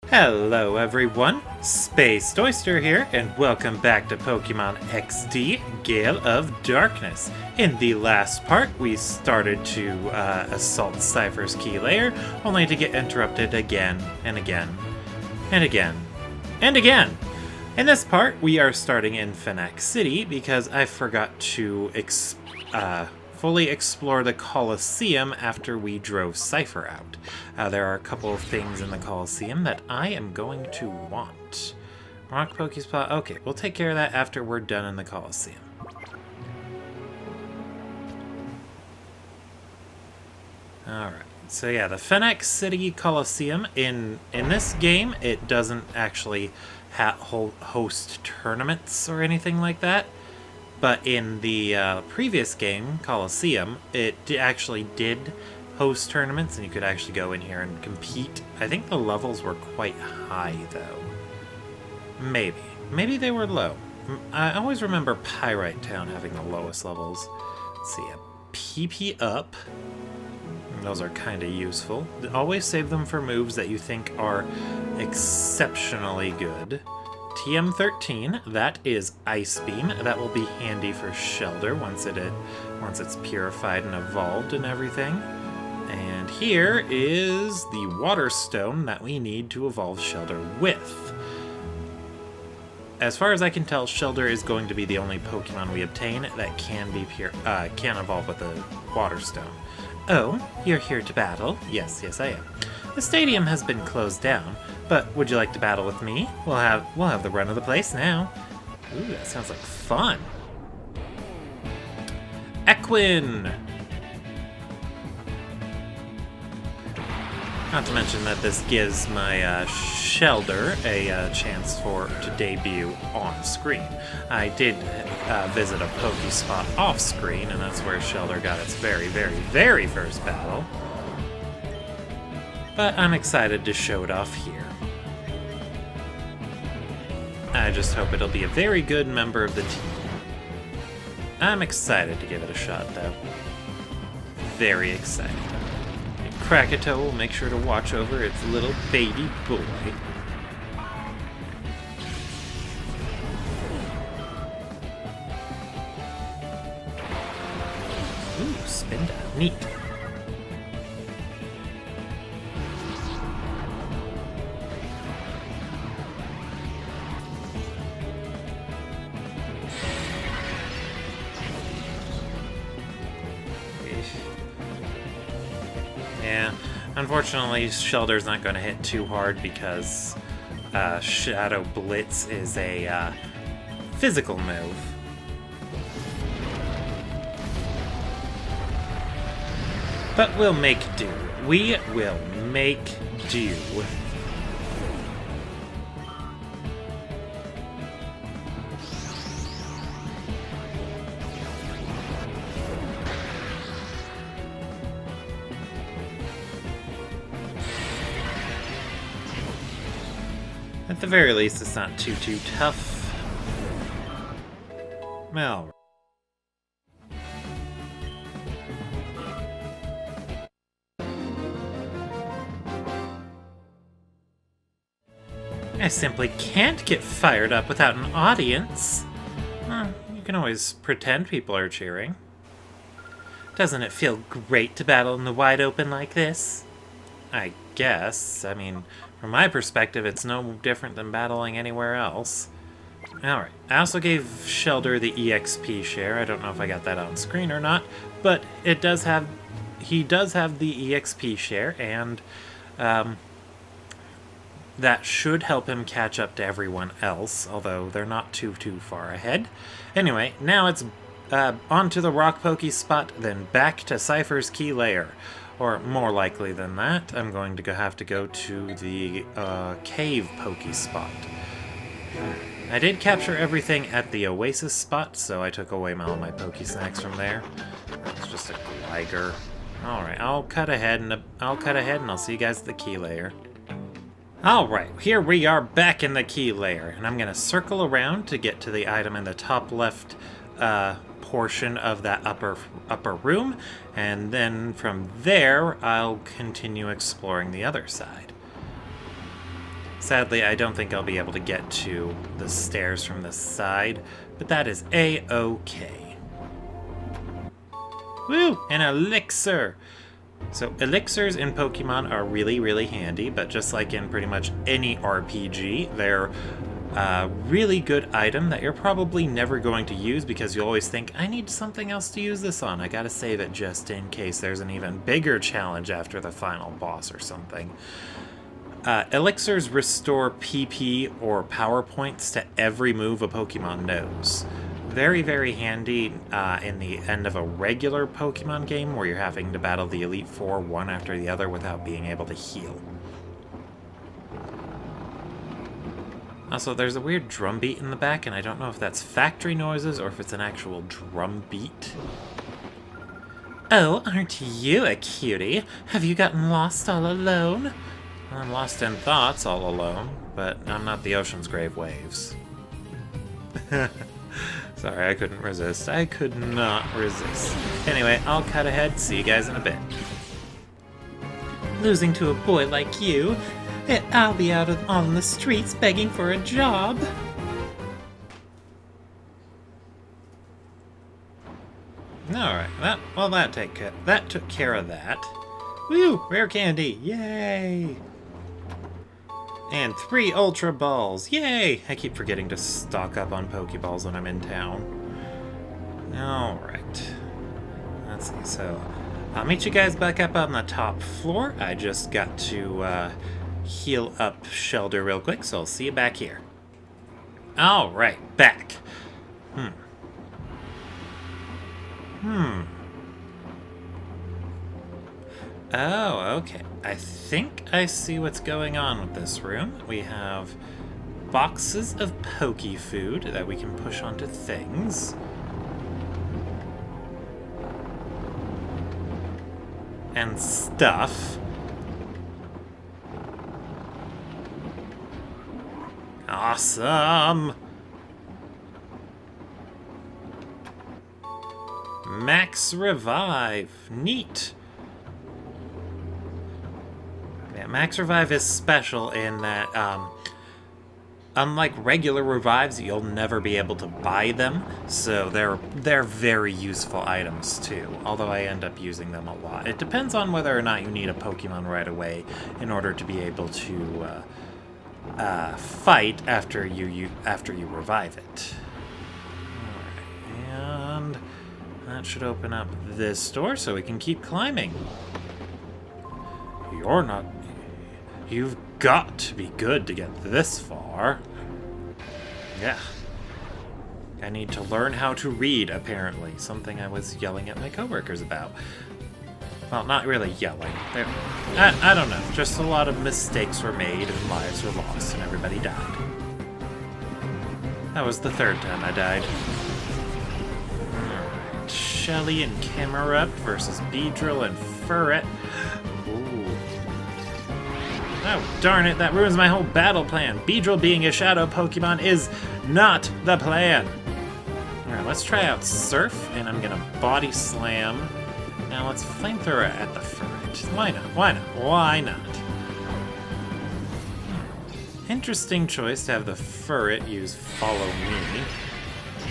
Hello everyone, Spaced Oyster here, and welcome back to Pokemon XD, Gale of Darkness. In the last part, we started to assault Cypher's key layer, only to get interrupted again, and again, and again, and again! In this part, we are starting in Phoenix City, because I forgot to fully explore the Colosseum after we drove Cypher out. There are a couple of things in the Colosseum that I am going to want. Rock Pokespot, okay, we'll take care of that after we're done in the Colosseum. Alright, so yeah, the Phoenix City Colosseum, in this game, it doesn't actually host tournaments or anything like that. But in the previous game, Colosseum, it actually did host tournaments, and you could actually go in here and compete. I think the levels were quite high, though. Maybe. Maybe they were low. I always remember Pyrite Town having the lowest levels. Let's see, a PP up. Those are kind of useful. Always save them for moves that you think are exceptionally good. TM13, that is Ice Beam. That will be handy for Shellder once it's purified and evolved and everything. And here is the Water Stone that we need to evolve Shellder with. As far as I can tell, Shellder is going to be the only Pokemon we obtain that can evolve with a Water Stone. Oh, you're here to battle? Yes, I am. The stadium has been closed down, but would you like to battle with me? We'll have the run of the place now. Ooh, that sounds like fun. Equine! Not to mention that this gives my Shellder a chance to debut on screen. I did visit a Pokespot off screen, and that's where Shellder got its very, very, very first battle. But I'm excited to show it off here. I just hope it'll be a very good member of the team. I'm excited to give it a shot, though. Very excited. And Krakatoa will make sure to watch over its little baby boy. Ooh, spin down. Neat. Yeah, unfortunately, Shellder's not going to hit too hard because Shadow Blitz is a physical move. But we'll make do. We will make do. At the very least, it's not too tough. Well. I simply can't get fired up without an audience. You can always pretend people are cheering. Doesn't it feel great to battle in the wide open like this? I guess. I mean, from my perspective, it's no different than battling anywhere else. Alright, I also gave Shellder the EXP share. I don't know if I got that on screen or not, but he does have the EXP share, and that should help him catch up to everyone else, although they're not too far ahead. Anyway, now it's onto the Rock Pokespot, then back to Cypher's key layer. Or more likely than that, I'm going to have to go to the Cave Pokespot. I did capture everything at the Oasis spot, so I took away all my Pokesnacks from there. It's just a Gligar. Alright, I'll cut ahead and I'll see you guys at the key layer. Alright, here we are back in the key layer, and I'm going to circle around to get to the item in the top left portion of that upper room, and then from there I'll continue exploring the other side. Sadly, I don't think I'll be able to get to the stairs from this side, but that is A-okay. Woo! An elixir! So elixirs in Pokemon are really, really handy, but just like in pretty much any RPG, they're a really good item that you're probably never going to use because you always think, I need something else to use this on. I gotta save it just in case there's an even bigger challenge after the final boss or something. Elixirs restore PP or power points to every move a Pokemon knows. Very, very handy in the end of a regular Pokemon game where you're having to battle the Elite Four one after the other without being able to heal. Also, there's a weird drum beat in the back, and I don't know if that's factory noises or if it's an actual drum beat. Oh, aren't you a cutie? Have you gotten lost all alone? I'm lost in thoughts all alone, but I'm not the ocean's grave waves. Sorry, I couldn't resist. I could not resist. Anyway, I'll cut ahead. See you guys in a bit. Losing to a boy like you? I'll be out on the streets begging for a job. Alright, that took care of that. Woo! Rare candy! Yay! And 3 Ultra Balls! Yay! I keep forgetting to stock up on Pokeballs when I'm in town. Alright. Let's see, so I'll meet you guys back up on the top floor. I just got to heal up Shellder real quick, so I'll see you back here. Alright, back. Oh, okay. I think I see what's going on with this room. We have boxes of Poke food that we can push onto things. And stuff. Awesome! Max Revive. Neat. Yeah, Max Revive is special in that, unlike regular revives, you'll never be able to buy them, so they're very useful items too, although I end up using them a lot. It depends on whether or not you need a Pokemon right away in order to be able to fight after you revive it. Alright, and that should open up this door so we can keep climbing. You've got to be good to get this far. Yeah. I need to learn how to read, apparently. Something I was yelling at my coworkers about. Well, not really yelling. I don't know. Just a lot of mistakes were made and lives were lost and everybody died. That was the 3rd time I died. Alright. Shelly and Camerupt versus Beedrill and Furret. Oh, darn it, that ruins my whole battle plan. Beedrill being a shadow Pokemon is not the plan. Alright, let's try out Surf, and I'm gonna Body Slam. Now let's Flamethrower at the Furret. Why not? Why not? Why not? Interesting choice to have the Furret use Follow Me.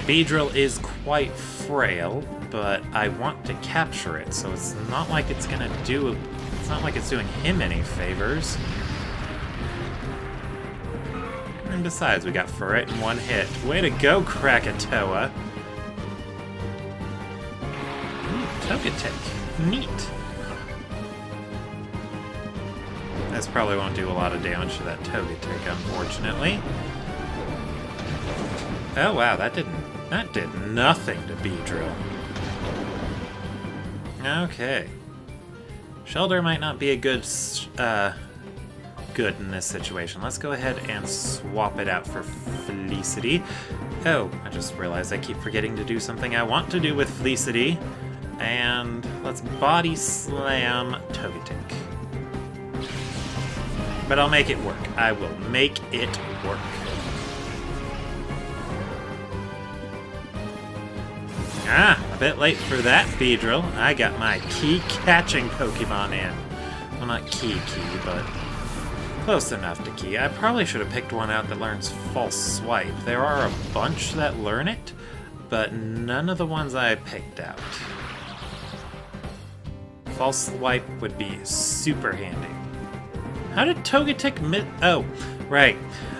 Beedrill is quite frail, but I want to capture it, so it's not like it's gonna do... It's not like it's doing him any favors. And besides, we got Furret in one hit. Way to go, Krakatoa! Togetic. Neat. This probably won't do a lot of damage to that Togetic, unfortunately. Oh wow, that did nothing to Beedrill. Okay. Shellder might not be a good in this situation. Let's go ahead and swap it out for Felicity. Oh, I just realized I keep forgetting to do something I want to do with Felicity. And let's Body Slam Togetic. But I'll make it work. I will make it work. Ah, a bit late for that, Beedrill. I got my key catching Pokemon in. Well, not key, but Close enough to key. I probably should have picked one out that learns False Swipe. There are a bunch that learn it, but none of the ones I picked out. False Swipe would be super handy. How did Togetic oh, right.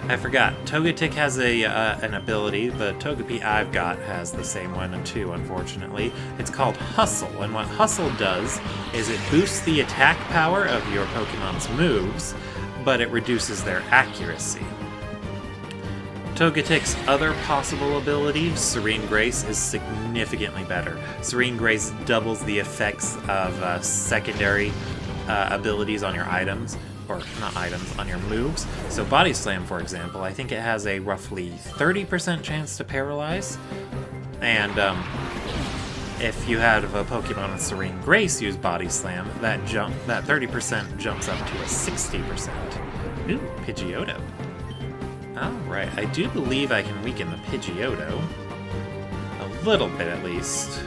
I forgot. Togetic has an ability. The Togepi I've got has the same one too, unfortunately. It's called Hustle, and what Hustle does is it boosts the attack power of your Pokemon's moves, but it reduces their accuracy. Togetic's other possible ability, Serene Grace, is significantly better. Serene Grace doubles the effects of secondary abilities on your items, or not items, on your moves. So Body Slam, for example, I think it has a roughly 30% chance to paralyze, and if you have a Pokemon with Serene Grace use Body Slam, that 30% jumps up to a 60%. Ooh, Pidgeotto. Alright, I do believe I can weaken the Pidgeotto. A little bit, at least.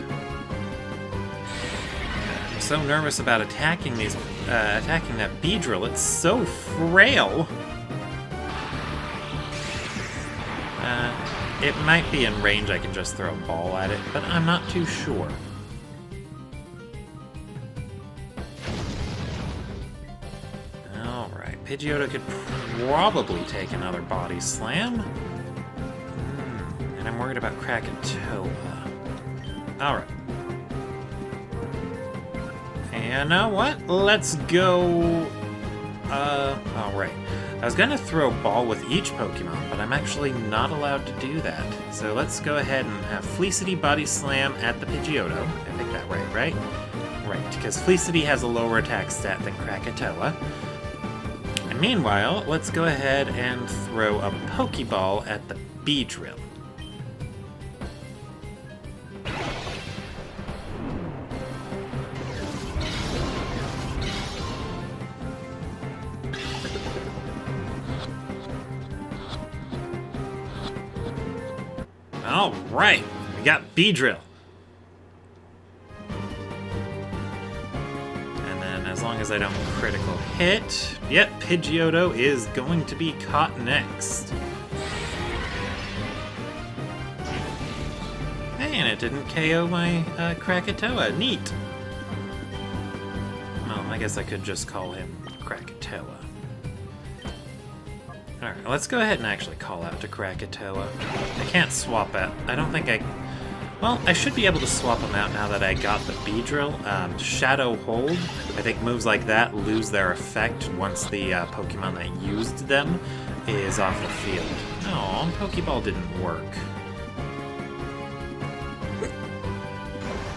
I'm so nervous about attacking that Beedrill. It's so frail. It might be in range. I can just throw a ball at it, but I'm not too sure. Alright, Pidgeotto could probably take another Body Slam. And I'm worried about Krakatoa. Alright. And now what? Let's go... alright. I was gonna throw a ball with each Pokemon, but I'm actually not allowed to do that. So let's go ahead and have Fleacity Body Slam at the Pidgeotto. I think that right? Right, because Fleacity has a lower attack stat than Krakatoa. And meanwhile, let's go ahead and throw a Pokeball at the Beedrill. Alright, we got Beedrill. And then as long as I don't critical hit, yep, Pidgeotto is going to be caught next. And it didn't KO my Krakatoa. Neat. Well, I guess I could just call him Krakatoa. Alright, let's go ahead and actually call out to Krakatoa. I can't swap out. I don't think I... Well, I should be able to swap them out now that I got the Beedrill. Shadow Hold. I think moves like that lose their effect once the Pokemon that used them is off the field. Oh, Pokeball didn't work.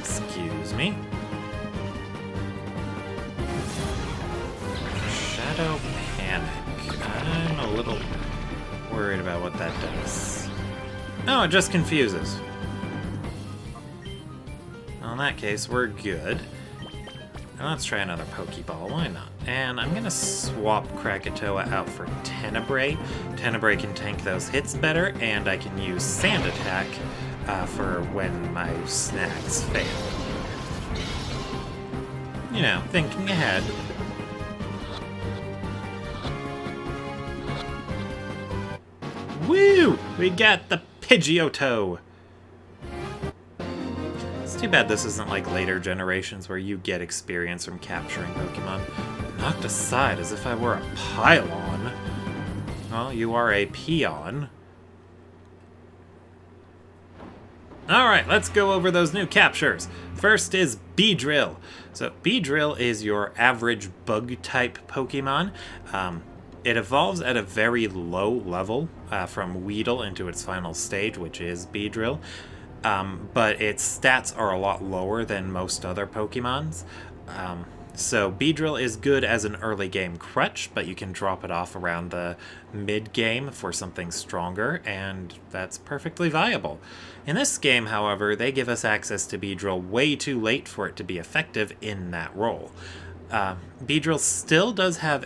Excuse me. Shadow Panic. I'm a little worried about what that does. Oh, it just confuses. Well, in that case, we're good. Now let's try another Pokeball, why not? And I'm gonna swap Krakatoa out for Tenebrae. Tenebrae can tank those hits better, and I can use Sand Attack for when my snacks fail. You know, thinking ahead. Woo! We got the Pidgeotto! It's too bad this isn't like later generations where you get experience from capturing Pokemon. Knocked aside as if I were a pylon. Well, you are a peon. Alright, let's go over those new captures. First is Beedrill. So, Beedrill is your average bug-type Pokemon. It evolves at a very low level from Weedle into its final stage, which is Beedrill. But its stats are a lot lower than most other Pokemons. So Beedrill is good as an early game crutch, but you can drop it off around the mid-game for something stronger, and that's perfectly viable. In this game, however, they give us access to Beedrill way too late for it to be effective in that role. Beedrill still does have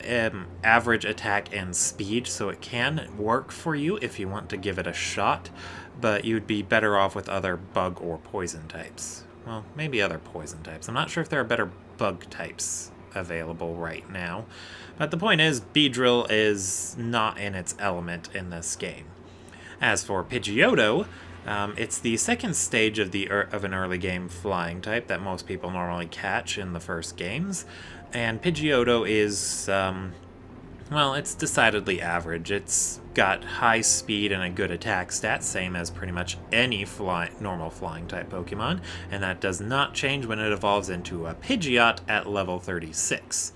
average attack and speed, so it can work for you if you want to give it a shot, but you'd be better off with other bug or poison types. Well, maybe other poison types. I'm not sure if there are better bug types available right now. But the point is, Beedrill is not in its element in this game. As for Pidgeotto, it's the second stage of an early game flying type that most people normally catch in the first games. And Pidgeotto is, well, it's decidedly average. It's got high speed and a good attack stat, same as pretty much any normal flying type Pokemon, and that does not change when it evolves into a Pidgeot at level 36.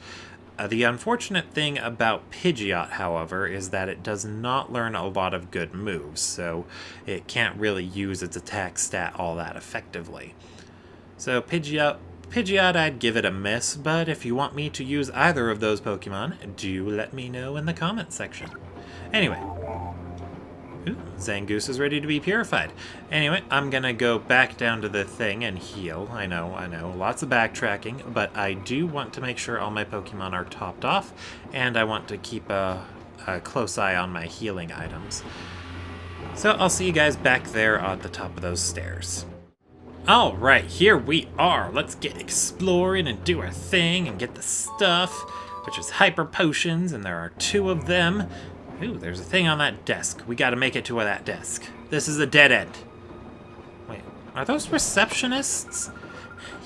The unfortunate thing about Pidgeot, however, is that it does not learn a lot of good moves, so it can't really use its attack stat all that effectively. So Pidgeot, I'd give it a miss, but if you want me to use either of those Pokemon, do let me know in the comment section. Anyway, ooh, Zangoose is ready to be purified. Anyway, I'm gonna go back down to the thing and heal. I know, lots of backtracking, but I do want to make sure all my Pokemon are topped off, and I want to keep a close eye on my healing items. So I'll see you guys back there at the top of those stairs. Alright, here we are. Let's get exploring and do our thing and get the stuff, which is hyper potions, and there are 2 of them. Ooh, there's a thing on that desk. We gotta make it to that desk. This is a dead end. Wait, are those receptionists?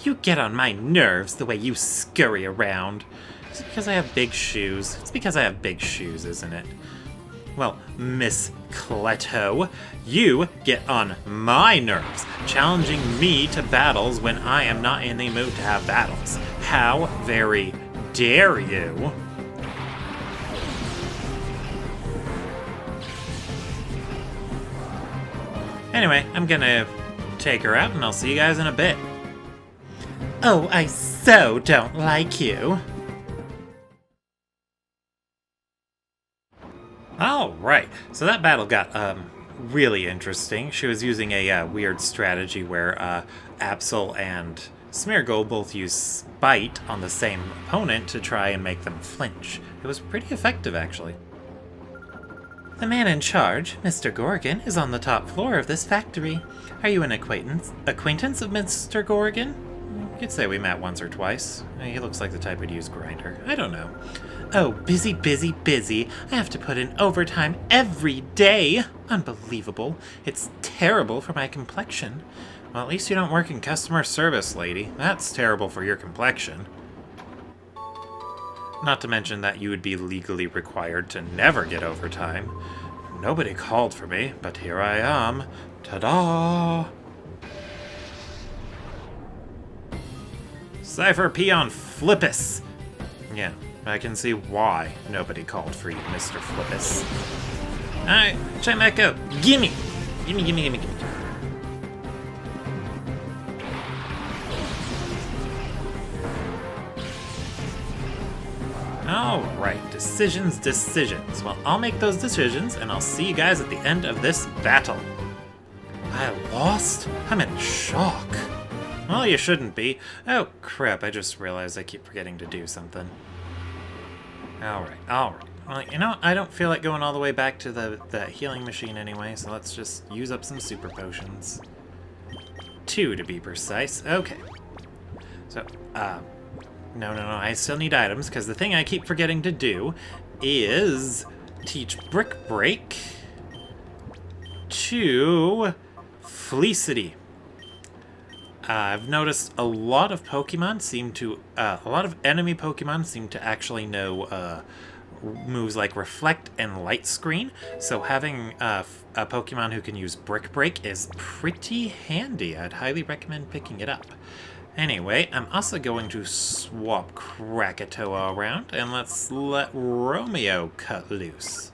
You get on my nerves the way you scurry around. Is it because I have big shoes? It's because I have big shoes, isn't it? Well, Miss Cleto, you get on my nerves, challenging me to battles when I am not in the mood to have battles. How very dare you? Anyway, I'm gonna take her out, and I'll see you guys in a bit. Oh, I so don't like you. Alright, so that battle got really interesting. She was using a weird strategy where Absol and Smeargle both use Spite on the same opponent to try and make them flinch. It was pretty effective, actually. The man in charge, Mr. Gorgon, is on the top floor of this factory. Are you an acquaintance of Mr. Gorgon? You could say we met once or twice. He looks like the type who'd use Grinder. I don't know. Oh, busy, busy, busy. I have to put in overtime every day. Unbelievable. It's terrible for my complexion. Well, at least you don't work in customer service, lady. That's terrible for your complexion. Not to mention that you would be legally required to never get overtime. Nobody called for me, but here I am. Ta-da! Cypher Peon Flippus! Yeah, I can see why nobody called for you, Mr. Flippus. Alright, check back out. Gimme! Gimme, gimme, gimme, gimme. Alright, decisions. Well, I'll make those decisions, and I'll see you guys at the end of this battle. I lost? I'm in shock. Well, you shouldn't be. Oh, crap, I just realized I keep forgetting to do something. Alright. Well, you know, I don't feel like going all the way back to the healing machine anyway, so let's just use up some super potions. 2 to be precise. Okay. So, no, I still need items, because the thing I keep forgetting to do is teach Brick Break to Felicity. I've noticed a lot of Pokemon seem to, a lot of enemy Pokemon seem to actually know moves like Reflect and Light Screen, so having a Pokemon who can use Brick Break is pretty handy. I'd highly recommend picking it up. Anyway, I'm also going to swap Krakatoa around, and let's let Romeo cut loose.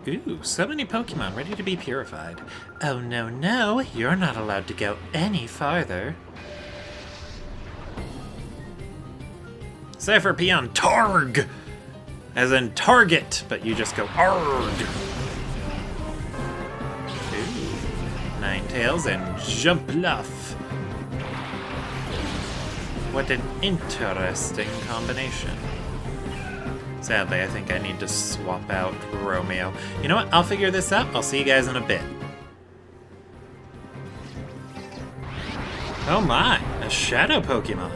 Ooh, so many Pokemon ready to be purified. Oh no, you're not allowed to go any farther. Cypher Peon Targ! As in target, but you just go ARG! Ooh, Ninetales and Jumpluff. What an interesting combination. Sadly, I think I need to swap out Romeo. You know what? I'll figure this out. I'll see you guys in a bit. Oh my, a shadow Pokemon.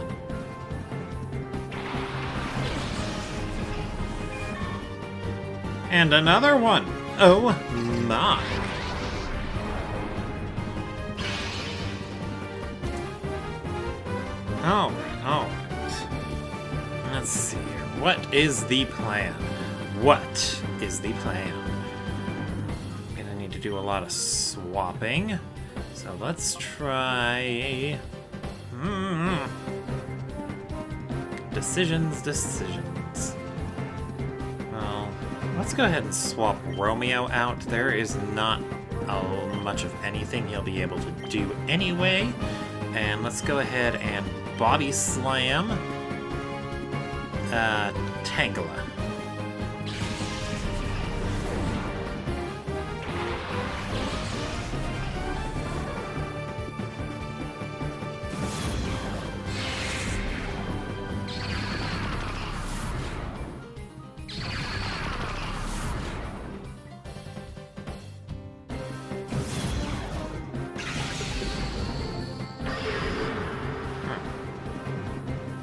And another one. Oh my. Alright. Let's see here. What is the plan? What is the plan? I'm gonna need to do a lot of swapping. So let's try... Decisions. Well, let's go ahead and swap Romeo out. There is not much of anything he'll be able to do anyway. And let's go ahead and Body Slam Tangela.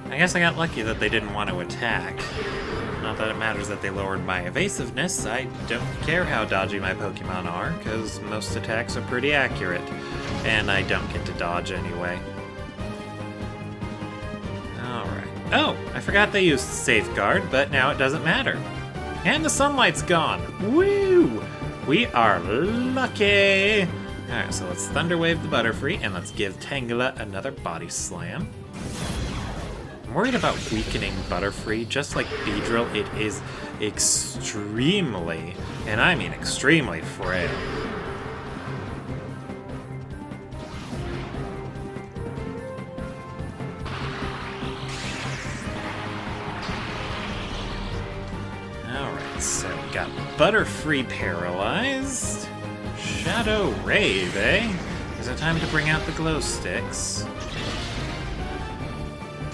I guess I got lucky that they didn't want to attack. Not that it matters that they lowered my evasiveness. I don't care how dodgy my Pokemon are, because most attacks are pretty accurate. And I don't get to dodge anyway. Alright. Oh, I forgot they used Safeguard, but now it doesn't matter. And the sunlight's gone. Woo! We are lucky! Alright, so let's Thunder Wave the Butterfree, and let's give Tangela another Body Slam. I'm worried about weakening Butterfree. Just like Beedrill, it is extremely, and I mean extremely, frail. Alright, so we got Butterfree paralyzed. Shadow Rave, eh? Is it time to bring out the glow sticks?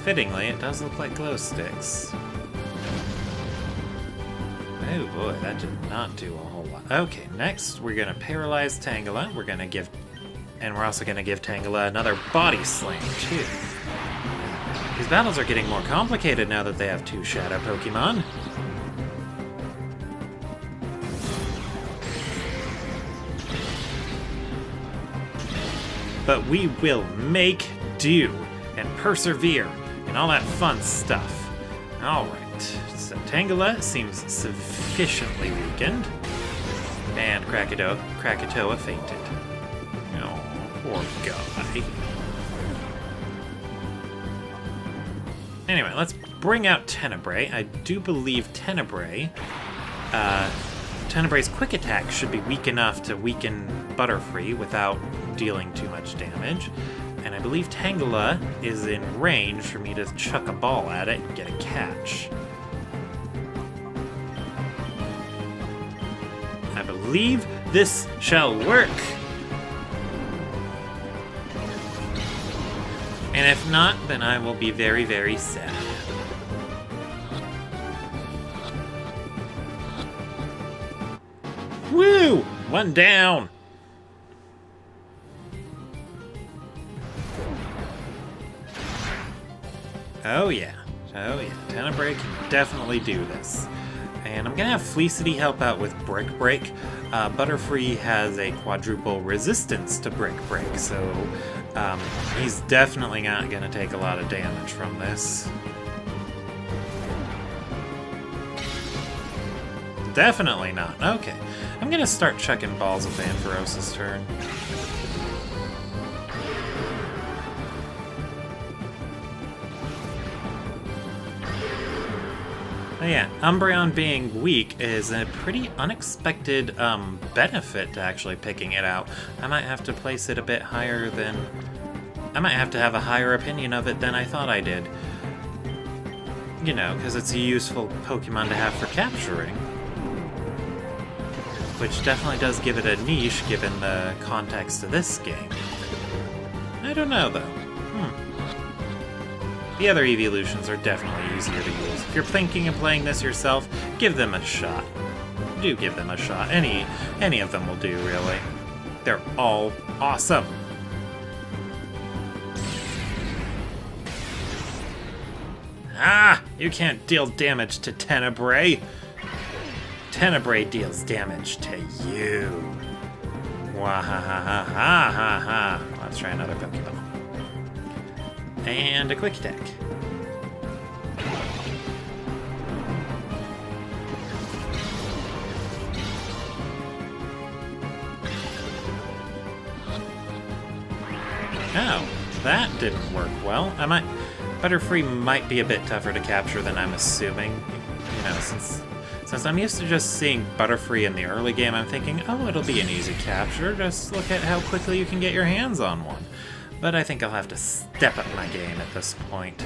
Fittingly, it does look like glow sticks. Oh boy, that did not do a whole lot. Okay, next we're gonna paralyze Tangela. We're also gonna give Tangela another Body Slam too. These battles are getting more complicated now that they have two Shadow Pokemon. But we will make do and persevere and all that fun stuff. Alright, so Tangela seems sufficiently weakened. And Krakatoa fainted. Oh, poor guy. Anyway, let's bring out Tenebrae. I do believe Tenebrae's quick attack should be weak enough to weaken Butterfree without dealing too much damage. And I believe Tangela is in range for me to chuck a ball at it and get a catch. I believe this shall work. And if not, then I will be very, very sad. Woo! One down! Oh yeah. Tenebrae can definitely do this. And I'm gonna have Fleecity help out with Brick Break. Butterfree has a quadruple resistance to Brick Break, so he's definitely not gonna take a lot of damage from this. Definitely not. Okay. I'm gonna start chucking balls with Ampharos' turn. But yeah, Umbreon being weak is a pretty unexpected benefit to actually picking it out. I might have to place it a bit higher than... I might have to have a higher opinion of it than I thought I did. You know, because it's a useful Pokemon to have for capturing. Which definitely does give it a niche, given the context of this game. I don't know, though. The other evolutions are definitely easier to use. If you're thinking of playing this yourself, give them a shot. Do give them a shot. Any of them will do, really. They're all awesome. Ah! You can't deal damage to Tenebrae. Tenebrae deals damage to you. Wahahaha. Let's try another Pokeball. And a quick attack. Oh, that didn't work well. Butterfree might be a bit tougher to capture than I'm assuming. You know, since I'm used to just seeing Butterfree in the early game, I'm thinking, oh, it'll be an easy capture. Just look at how quickly you can get your hands on one. But I think I'll have to step up my game at this point.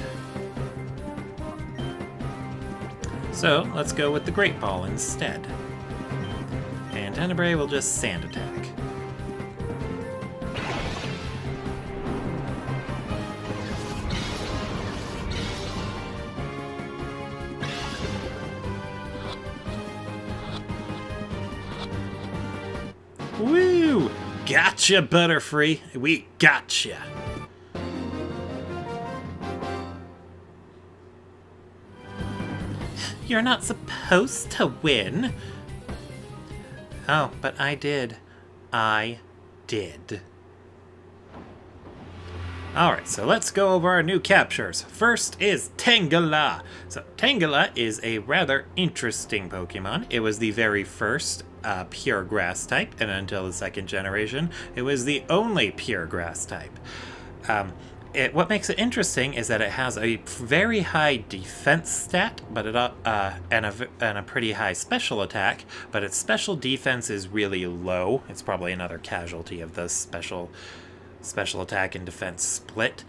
So, let's go with the Great Ball instead. And Tenebrae will just Sand Attack. Woo! Gotcha, Butterfree! We gotcha! You're not supposed to win! Oh, but I did. I did. Alright, so let's go over our new captures. First is Tangela. So Tangela is a rather interesting Pokemon. It was the very first pure grass type, and until the second generation, it was the only pure grass type. What makes it interesting is that it has a very high defense stat, but and a pretty high special attack, but its special defense is really low. It's probably another casualty of the special attack and defense split.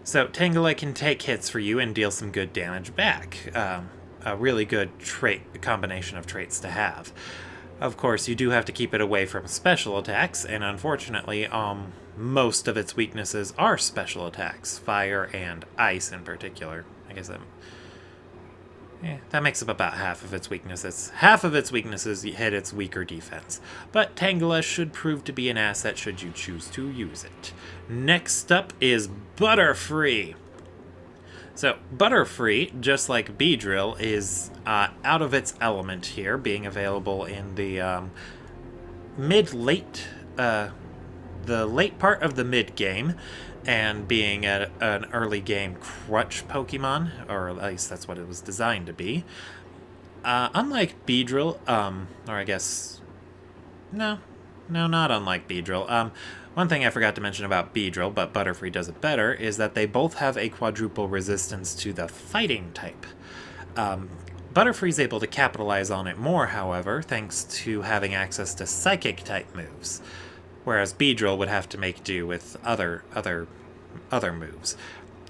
So Tangela can take hits for you and deal some good damage back. A really good combination of traits to have. Of course, you do have to keep it away from special attacks, and unfortunately, most of its weaknesses are special attacks, fire and ice in particular. I guess that makes up about half of its weaknesses. Half of its weaknesses hit its weaker defense, but Tangela should prove to be an asset should you choose to use it. Next up is Butterfree. So, Butterfree, just like Beedrill, is out of its element here, being available in the the late part of the mid-game, and being an early game crutch Pokemon, or at least that's what it was designed to be. Unlike Beedrill, or I guess... No, not unlike Beedrill. One thing I forgot to mention about Beedrill, but Butterfree does it better, is that they both have a quadruple resistance to the fighting type. Butterfree's able to capitalize on it more, however, thanks to having access to psychic type moves, whereas Beedrill would have to make do with other moves.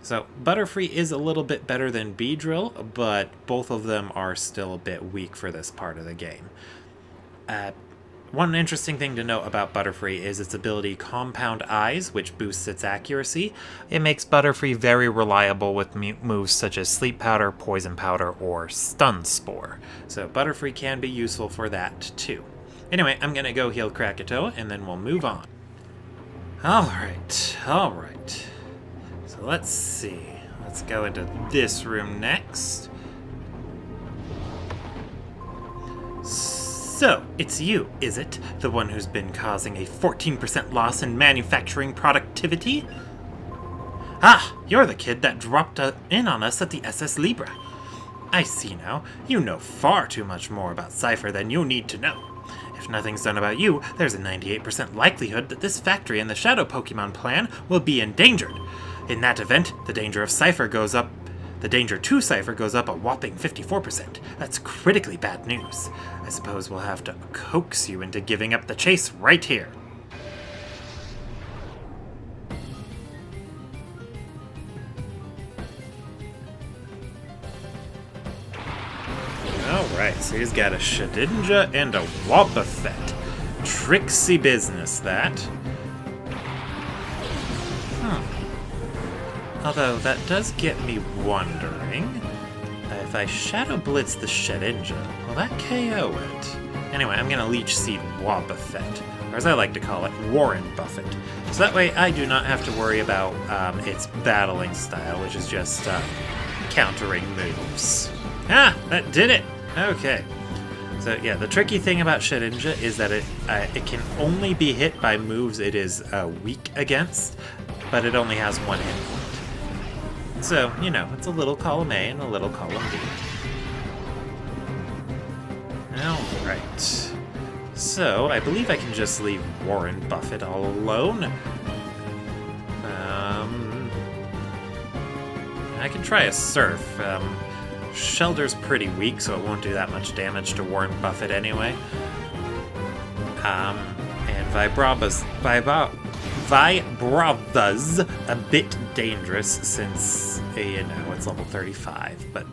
So Butterfree is a little bit better than Beedrill, but both of them are still a bit weak for this part of the game. One interesting thing to note about Butterfree is its ability Compound Eyes, which boosts its accuracy. It makes Butterfree very reliable with moves such as Sleep Powder, Poison Powder, or Stun Spore. So Butterfree can be useful for that too. Anyway, I'm going to go heal Krakatoa, and then we'll move on. Alright. So let's see. Let's go into this room next. So, it's you, is it? The one who's been causing a 14% loss in manufacturing productivity? Ah, you're the kid that dropped in on us at the SS Libra. I see now. You know far too much more about Cypher than you need to know. If nothing's done about you, there's a 98% likelihood that this factory and the Shadow Pokemon plan will be endangered. In that event, the danger to Cypher goes up a whopping 54%. That's critically bad news. I suppose we'll have to coax you into giving up the chase right here. Alright, so he's got a Shedinja and a Wobbuffet. Tricksy business, that. Although, that does get me wondering, if I Shadow Blitz the Shedinja, will that KO it? Anyway, I'm gonna Leech Seed Wobbuffet, or as I like to call it, Warren Buffett. So that way I do not have to worry about its battling style, which is just countering moves. Ah, that did it! Okay. So yeah, the tricky thing about Shellder is that it can only be hit by moves it is weak against, but it only has one hit point. So, you know, it's a little column A and a little column B. Alright. So, I believe I can just leave Warren Buffett all alone. I can try a Surf. Shellder's pretty weak, so it won't do that much damage to Warren Buffett anyway. And Vibrava's a bit dangerous since, you know, it's level 35. But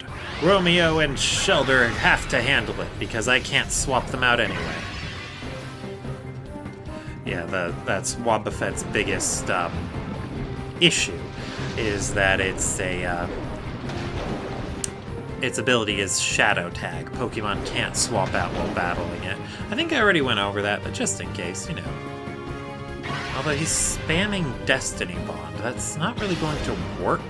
Romeo and Shellder have to handle it because I can't swap them out anyway. Yeah, that's Wobbuffet's biggest issue, is that it's its ability is Shadow Tag. Pokemon can't swap out while battling it. I think I already went over that, but just in case, you know. Although he's spamming Destiny Bond, that's not really going to work.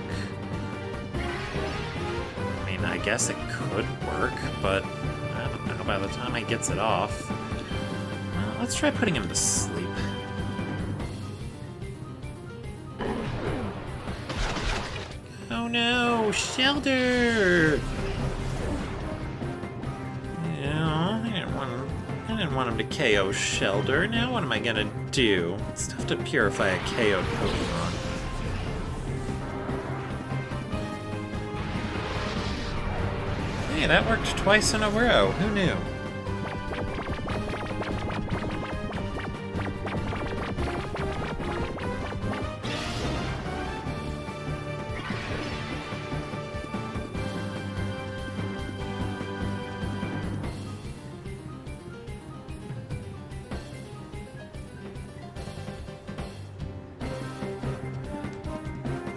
I mean, I guess it could work, but I don't know, by the time he gets it off. Well, let's try putting him to sleep. Oh no, Shellder! Yeah, I didn't want him to KO Shellder. Now what am I gonna do? It's tough to purify a KO'd Pokemon. Hey, that worked twice in a row. Who knew?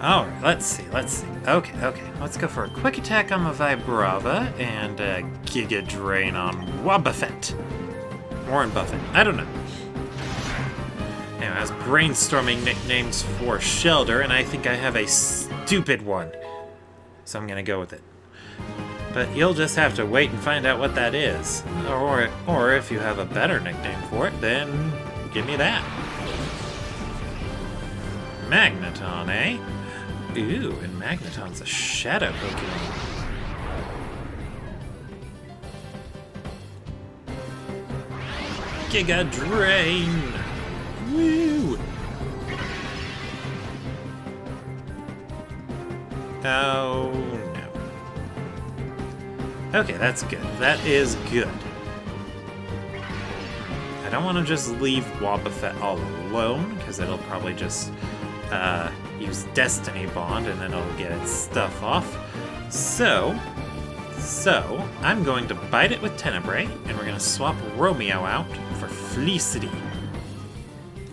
Alright, let's see. Okay. Let's go for a quick attack on the Vibrava and a Giga Drain on Wobbuffet. Warren Buffett. I don't know. Anyway, I was brainstorming nicknames for Shellder, and I think I have a stupid one. So I'm gonna go with it. But you'll just have to wait and find out what that is. Or if you have a better nickname for it, then give me that. Magneton, eh? Ooh, and Magneton's a shadow Pokemon. Giga Drain! Woo! Oh, no. Okay, that's good. That is good. I don't want to just leave Wobbuffet all alone, because it'll probably just use Destiny Bond and then it'll get its stuff off. So I'm going to bite it with Tenebrae, and we're going to swap Romeo out for Felicity.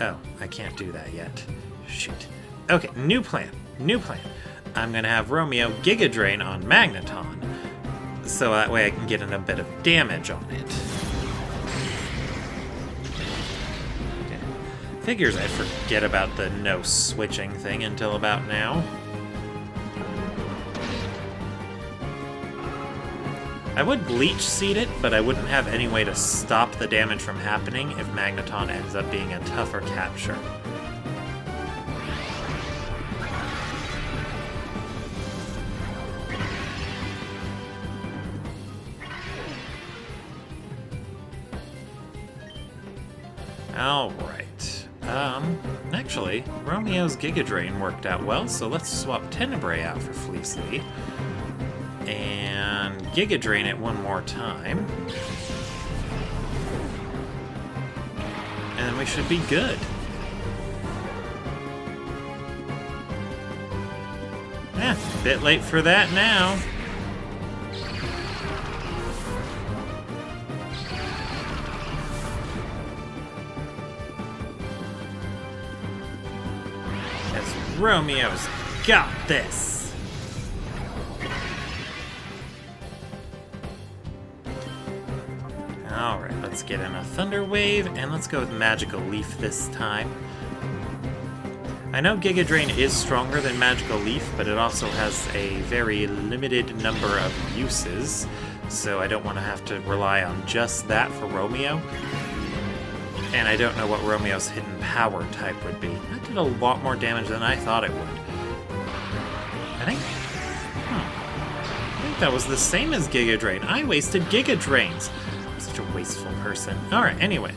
Oh, I can't do that yet. Shoot. Okay, new plan. I'm going to have Romeo Giga Drain on Magneton, so that way I can get in a bit of damage on it. Figures I'd forget about the no switching thing until about now. I would Bleach Seed it, but I wouldn't have any way to stop the damage from happening if Magneton ends up being a tougher capture. Alright. Actually, Romeo's Giga Drain worked out well, so let's swap Tenebrae out for Felicity. And Giga Drain it one more time. And then we should be good. A bit late for that now. Romeo's got this! Alright, let's get in a Thunder Wave, and let's go with Magical Leaf this time. I know Giga Drain is stronger than Magical Leaf, but it also has a very limited number of uses, so I don't want to have to rely on just that for Romeo. And I don't know what Romeo's hidden power type would be. That did a lot more damage than I thought it would. I think that was the same as Giga Drain. I wasted Giga Drains. I'm such a wasteful person. Alright, anyway.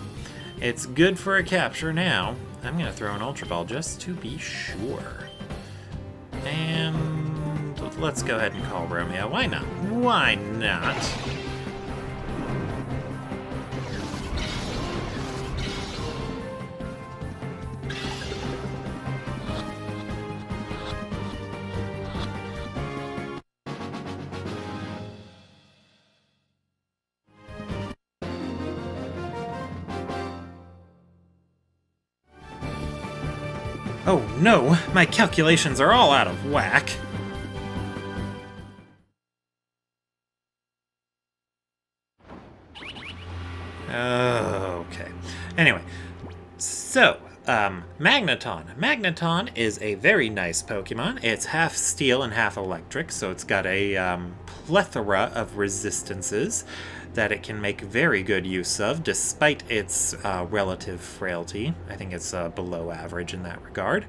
It's good for a capture now. I'm going to throw an Ultra Ball just to be sure. And let's go ahead and call Romeo. Why not? Why not? Oh no, my calculations are all out of whack. Okay. Anyway, so, Magneton. Magneton is a very nice Pokemon. It's half steel and half electric, so it's got a plethora of resistances that it can make very good use of, despite its relative frailty. I think it's below average in that regard.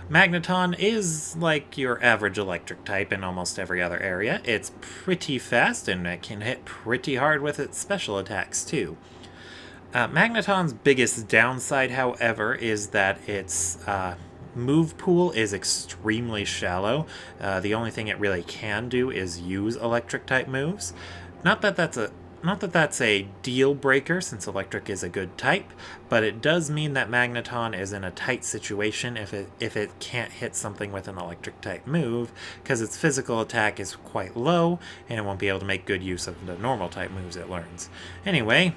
Magneton is like your average electric type in almost every other area. It's pretty fast, and it can hit pretty hard with its special attacks, too. Magneton's biggest downside, however, is that its move pool is extremely shallow. The only thing it really can do is use electric-type moves. Not that that's a deal breaker, since electric is a good type, but it does mean that Magneton is in a tight situation if it can't hit something with an electric type move, because its physical attack is quite low, and it won't be able to make good use of the normal type moves it learns. Anyway,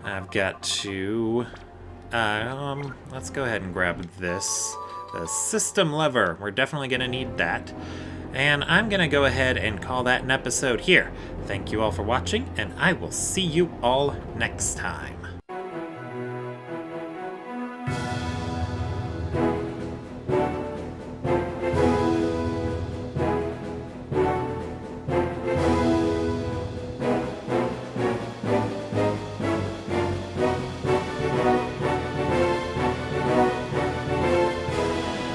I've got to let's go ahead and grab this, the system lever. We're definitely gonna need that. And I'm going to go ahead and call that an episode here. Thank you all for watching, and I will see you all next time.